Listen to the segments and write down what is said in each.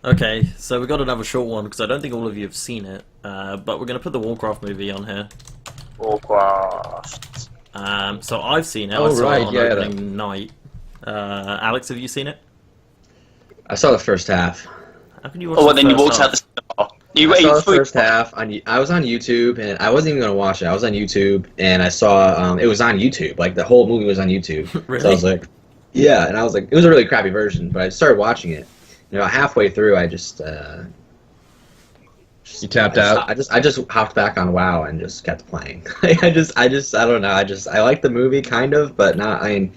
Okay, so we got another short one because I don't think all of you have seen it, but we're going to put the Warcraft movie on here. Warcraft. So I've seen it. I Oh saw it right, on yeah. opening night. Alex, have you seen it? I saw the first half. How can you watch Oh, the and then you first walked out half? the cinema. You I ate saw the food. first half on. I was on YouTube, and I wasn't even gonna watch it. I was on YouTube, and I saw it was on YouTube. Like the whole movie was on YouTube. So I Really? was like, yeah, and I was like, it was a really crappy version. But I started watching it. Halfway through, I just You tapped out. I just hopped back on WoW and just kept playing. I don't know. I like the movie kind of, but not. I mean,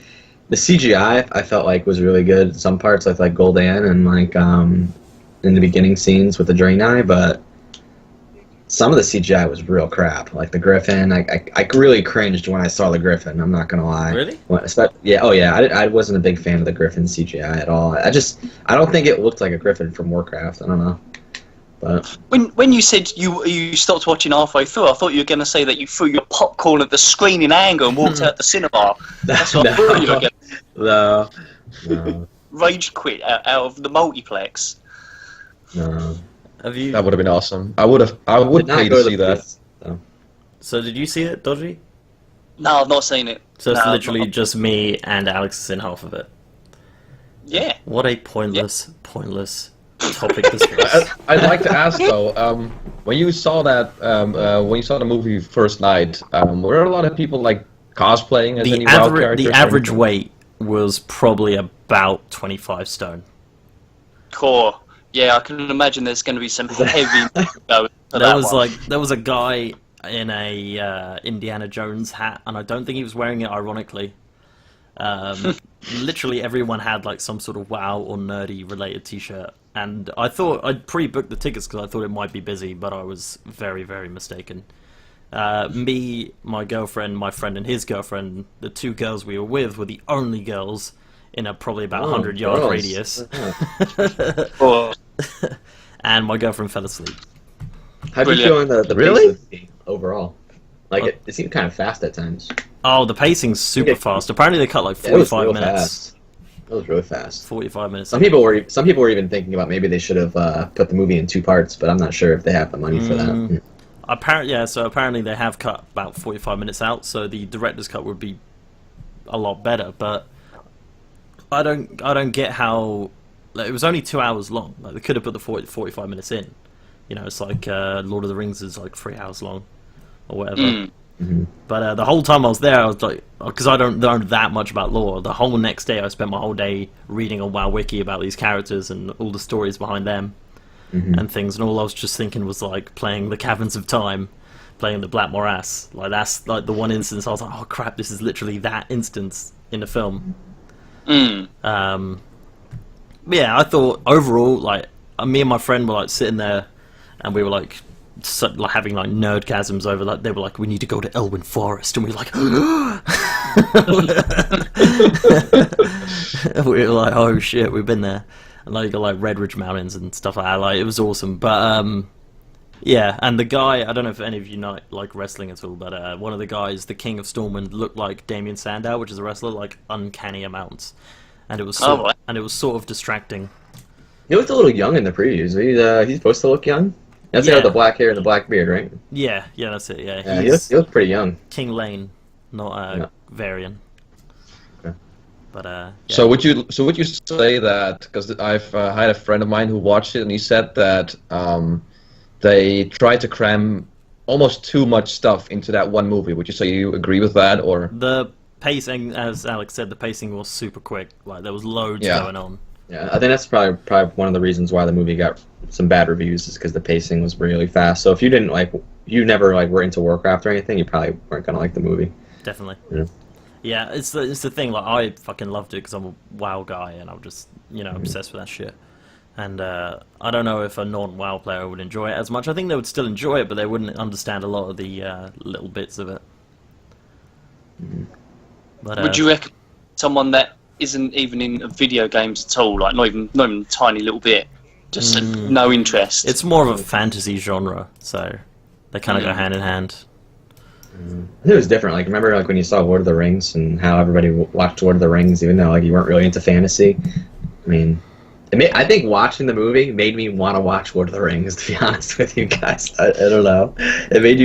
the CGI I felt like was really good. Some parts like Gul'dan and in the beginning scenes with the Draenei, but some of the CGI was real crap. Like the Griffin, I really cringed when I saw the Griffin. I'm not gonna lie. Really? Yeah. Oh yeah. I wasn't a big fan of the Griffin CGI at all. I don't think it looked like a Griffin from Warcraft. I don't know. But When you said you stopped watching halfway through, I thought you were going to say that you threw your popcorn at the screen in anger and walked out the cinema. That's what I thought you were going to no. rage quit out of the multiplex. No. Have you? That would have been awesome. I would Did not pay go to the see that. police, so. So did you see it, Dodgy? No, I've not seen it. So it's No, literally not- just me and Alex is in half of it. Yeah. What a pointless topic this was. I'd like to ask though, when you saw that, when you saw the movie first night, were there a lot of people like cosplaying as any WoW characters? The or average anything? weight was probably about 25 stone. Core. Yeah, I can imagine there's going to be some heavy going for There that was one. there was a guy in a Indiana Jones hat, and I don't think he was wearing it ironically. Literally everyone had like some sort of WoW or nerdy related T-shirt, and I thought I'd pre-booked the tickets because I thought it might be busy, but I was very, very mistaken. Me, my girlfriend, my friend, and his girlfriend, the two girls we were with, were the only girls in a probably about 100-yard girls. radius, Oh, and my girlfriend fell asleep. How do you Brilliant. feel in the Really? pace of the movie overall? Like it seemed kind of fast at times. Oh, the pacing's super Yeah. fast. Apparently they cut like Yeah, it was 45 real minutes. fast. It was really fast. 45 minutes. Some people were even thinking about maybe they should have put the movie in 2 parts, but I'm not sure if they have the money for that. Apparently they have cut about 45 minutes out, so the director's cut would be a lot better. But I don't get how it was only 2 hours long. Like they could have put the 45 minutes in. It's like Lord of the Rings is like 3 hours long, or whatever. But the whole time I was there, I was like, because I don't know that much about lore. The whole next day, I spent my whole day reading on WoW Wiki about these characters and all the stories behind them and things. And all I was just thinking was like playing the Caverns of Time, playing the Black Morass. Like that's like the one instance I was like, oh crap, this is literally that instance in the film. But yeah, I thought overall, like me and my friend were like sitting there, and we were like having like nerdgasms over like they were like, we need to go to Elwyn Forest, and we were like we were like, oh shit, we've been there. And like you got like Red Ridge Mountains and stuff like that. Like it was awesome. But yeah, and the guy, I don't know if any of you know like wrestling at all, but one of the guys, the King of Stormwind, looked like Damien Sandow, which is a wrestler, like uncanny amounts. And it was sort of distracting. He looked a little young in the previews. He's supposed to look young. That's the guy with the black hair and the black beard, right? Yeah, that's it. Yeah, Yeah, he's he looked pretty young. King Lane, not Yeah. Varian. Okay. But yeah. So would you say that, because I've had a friend of mine who watched it and he said that they tried to cram almost too much stuff into that one movie? Would you say you agree with that, or? The pacing, as Alex said, the pacing was super quick. Like there was loads Yeah. going on. Yeah, I think that's probably one of the reasons why the movie got some bad reviews is because the pacing was really fast. So if you never were into Warcraft or anything, you probably weren't gonna like the movie. Definitely. Yeah. Yeah, it's the thing. Like I fucking loved it because I'm a WoW guy and I'm just obsessed with that shit. And I don't know if a non-WoW player would enjoy it as much. I think they would still enjoy it, but they wouldn't understand a lot of the little bits of it. But, would you recommend someone that isn't even in video games at all, like not even a tiny little bit, just no interest? It's more of a fantasy genre, so they kind of go hand in hand. I think it was different. Like remember, when you saw Lord of the Rings and how everybody watched Lord of the Rings, even though you weren't really into fantasy. I mean, I think watching the movie made me want to watch Lord of the Rings. To be honest with you guys, I don't know. It made you